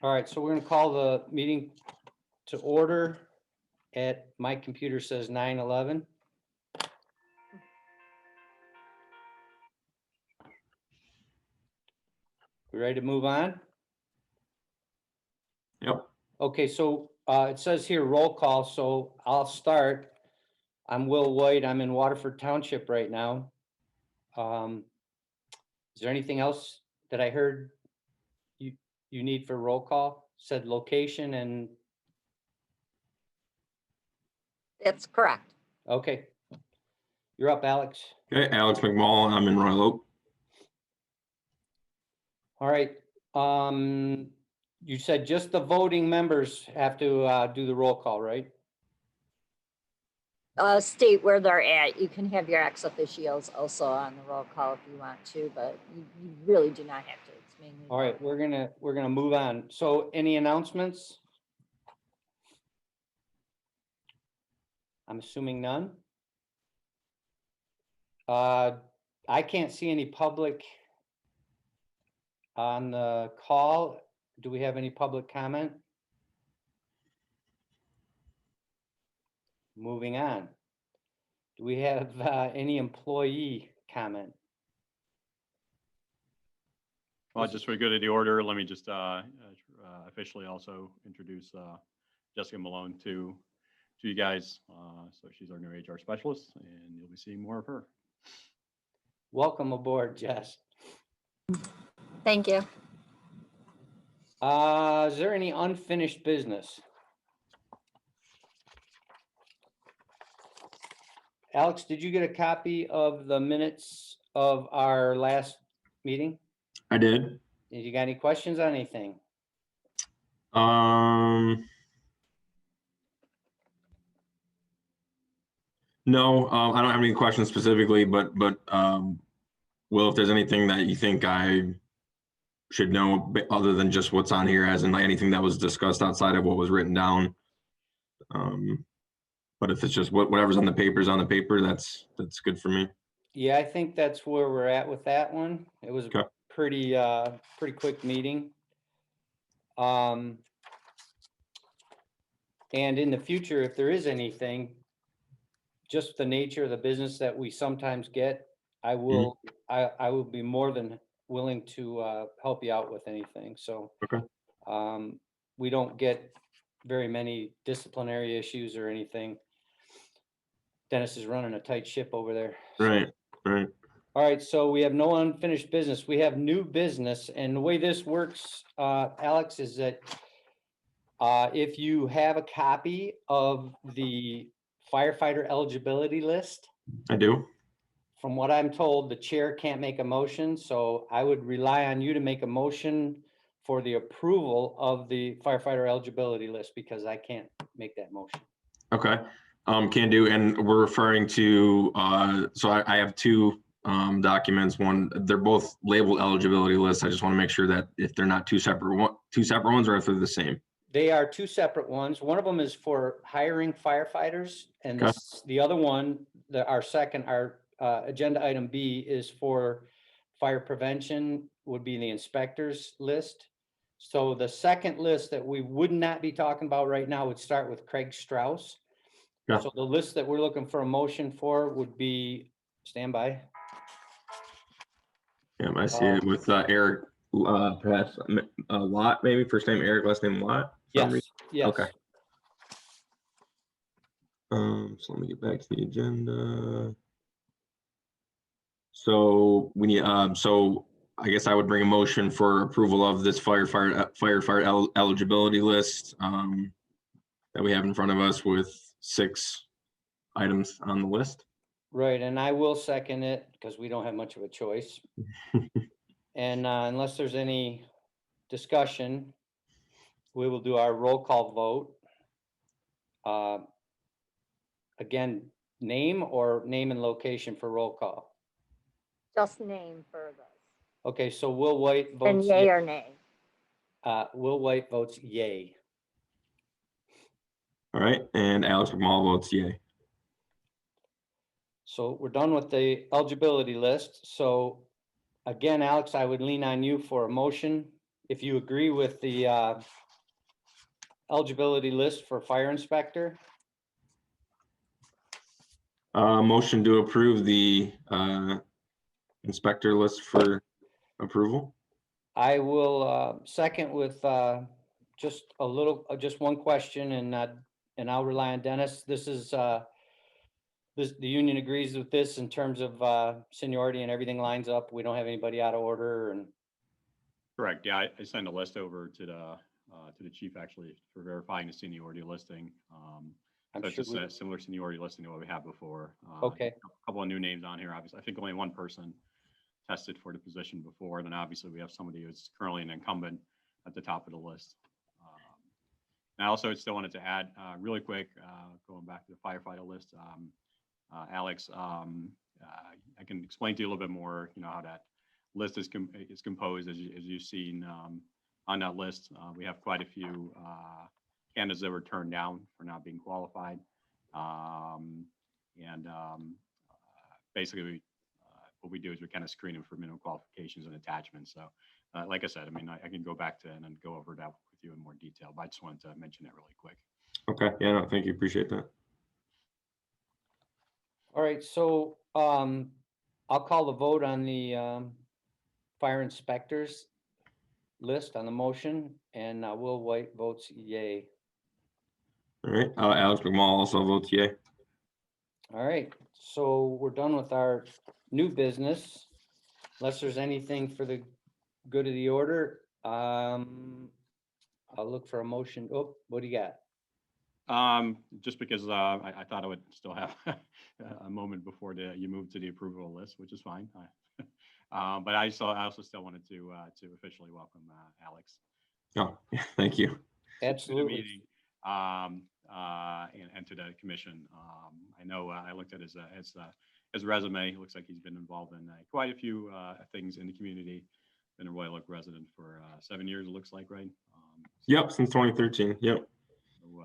All right, so we're gonna call the meeting to order at, my computer says 9:11. We ready to move on? Yep. Okay, so it says here roll call, so I'll start. I'm Will White. I'm in Waterford Township right now. Is there anything else that I heard you need for roll call? Said location and, That's correct. okay. You're up, Alex. Okay, Alex McMullen, I'm in Royal Oak. All right. You said just the voting members have to do the roll call, right? State where they're at. You can have your ex officios also on the roll call if you want to, but you really do not have to. It's mainly. All right, we're gonna move on. So any announcements? I'm assuming none. I can't see any public on the call. Do we have any public comment? Moving on. Do we have any employee comment? Well, just for good of the order, let me just officially also introduce Jessica Malone to you guys. So she's our new HR specialist, and you'll be seeing more of her. Welcome aboard, Jess. Thank you. Is there any unfinished business? Alex, did you get a copy of the minutes of our last meeting? I did. Did you got any questions on anything? No, I don't have any questions specifically, but Will, if there's anything that you think I should know other than just what's on here, as in like anything that was discussed outside of what was written down. But if it's just whatever's on the paper is on the paper, that's good for me. Yeah, I think that's where we're at with that one. It was Okay. a pretty quick meeting. And in the future, if there is anything, just the nature of the business that we sometimes get, I will be more than willing to help you out with anything. So Okay. we don't get very many disciplinary issues or anything. Dennis is running a tight ship over there. Right. All right, so we have no unfinished business. We have new business, and the way this works, Alex, is that if you have a copy of the firefighter eligibility list, I do. from what I'm told, the chair can't make a motion, so I would rely on you to make a motion for the approval of the firefighter eligibility list, because I can't make that motion. Okay. Can do. And we're referring to, so I have two documents. One, they're both labeled eligibility lists. I just want to make sure that if they're not two separate ones, or if they're the same. They are two separate ones. One of them is for hiring firefighters, and Okay. the other one, our agenda item B, is for fire prevention, would be the inspectors list. So the second list that we would not be talking about right now would start with Craig Strauss. Yeah. So the list that we're looking for a motion for would be, stand by. Yeah, I see it with Eric, perhaps Lott, maybe first name Eric, last name Lott. Yes, yes. Okay. So let me get back to the agenda. So we need, so I guess I would bring a motion for approval of this firefighter eligibility list that we have in front of us with 6 items on the list. Right, and I will second it because we don't have much of a choice. And unless there's any discussion, we will do our roll call vote. Again, name and location for roll call. Just name for this. Okay, so Will White And votes yay or nay. Will White votes yay. All right, and Alex McMullen votes yay. So we're done with the eligibility list. So again, Alex, I would lean on you for a motion if you agree with the eligibility list for fire inspector. Motion to approve the inspector list for approval. I will second with just a little, just one question, and I'll rely on Dennis. This is the union agrees with this in terms of seniority and everything lines up. We don't have anybody out of order and. Correct. Yeah, I sent a list over to the chief actually for verifying the seniority listing. I'm So it's sure just a similar seniority listing to what we had before. Okay. A couple of new names on here, obviously. I think only one person tested for the position before. And then obviously we have somebody who's currently an incumbent at the top of the list. And I also still wanted to add really quick, going back to the firefighter list, Alex, I can explain to you a little bit more, how that list is composed as you've seen on that list. We have quite a few candidates that were turned down for not being qualified. Basically, what we do is we kind of screen them for minimum qualifications and attachments. So like I said, I mean, I can go back to and then go over that with you in more detail, but I just wanted to mention that really quick. Okay, yeah, no, thank you, appreciate that. All right, so I'll call the vote on the fire inspectors list on the motion, and Will White votes yay. All right, Alex McMall also votes yay. All right, so we're done with our new business. Unless there's anything for the good of the order, I'll look for a motion. Oh, what do you got? Just because I thought I would still have a moment before you move to the approval list, which is fine. But I also still wanted to officially welcome Alex. Oh, yeah, thank you. Absolutely. To the meeting, and to the commission. I know I looked at his resume. It looks like he's been involved in quite a few things in the community. Been a Royal Oak resident for 7 years, it looks like, right? Yep, since 2013. Yep. So,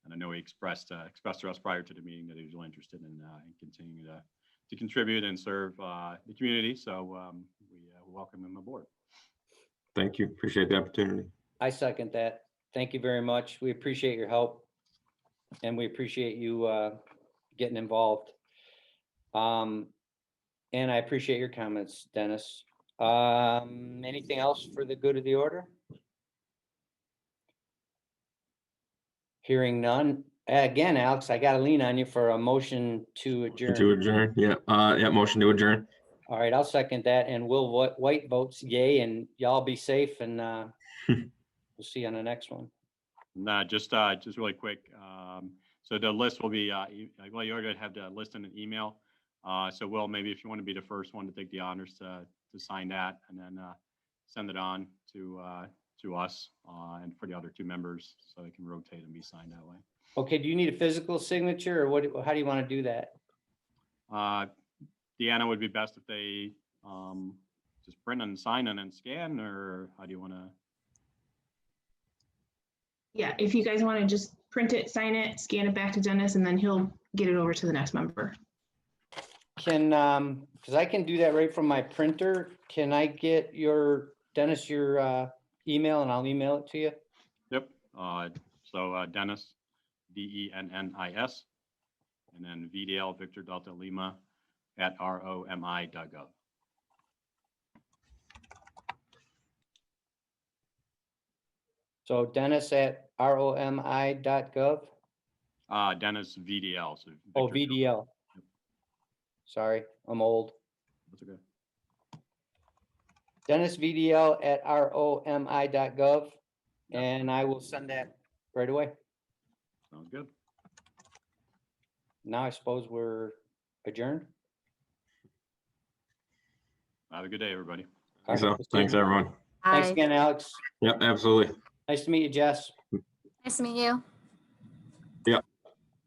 and I know he expressed to us prior to the meeting that he was really interested in continuing to contribute and serve the community. So we welcome him aboard. Thank you. Appreciate the opportunity. I second that. Thank you very much. We appreciate your help, and we appreciate you getting involved. And I appreciate your comments, Dennis. Anything else for the good of the order? Hearing none. Again, Alex, I got to lean on you for a motion to adjourn. To adjourn, yeah. Yeah, motion to adjourn. All right, I'll second that, and Will White votes yay, and y'all be safe, and we'll see you on the next one. Nah, just really quick. So the list will be, well, you already have the list in an email. So Will, maybe if you want to be the first one to take the honors to sign that, and then send it on to us and for the other two members, so they can rotate and be signed that way. Okay, do you need a physical signature, or what? How do you want to do that? Deanna, would be best if they just print and sign and then scan, or how do you want to? Yeah, if you guys want to just print it, sign it, scan it back to Dennis, and then he'll get it over to the next member. Can, because I can do that right from my printer. Can I get Dennis, your email, and I'll email it to you? Yep. So Dennis, DENNIS, and then VDL, Victor Delta Lima, at ROMI.gov. So Dennis at ROMI.gov. Dennis VDL. So Oh, Victor Delta. VDL. Sorry, I'm old. That's okay. Dennis VDL at ROMI.gov, and I will send that right away. Sounds good. Now I suppose we're adjourned. Have a good day, everybody. All So, right, thanks everyone. Thanks Hi. again, Alex. Yep, absolutely. Nice to meet you, Jess. Nice to meet you.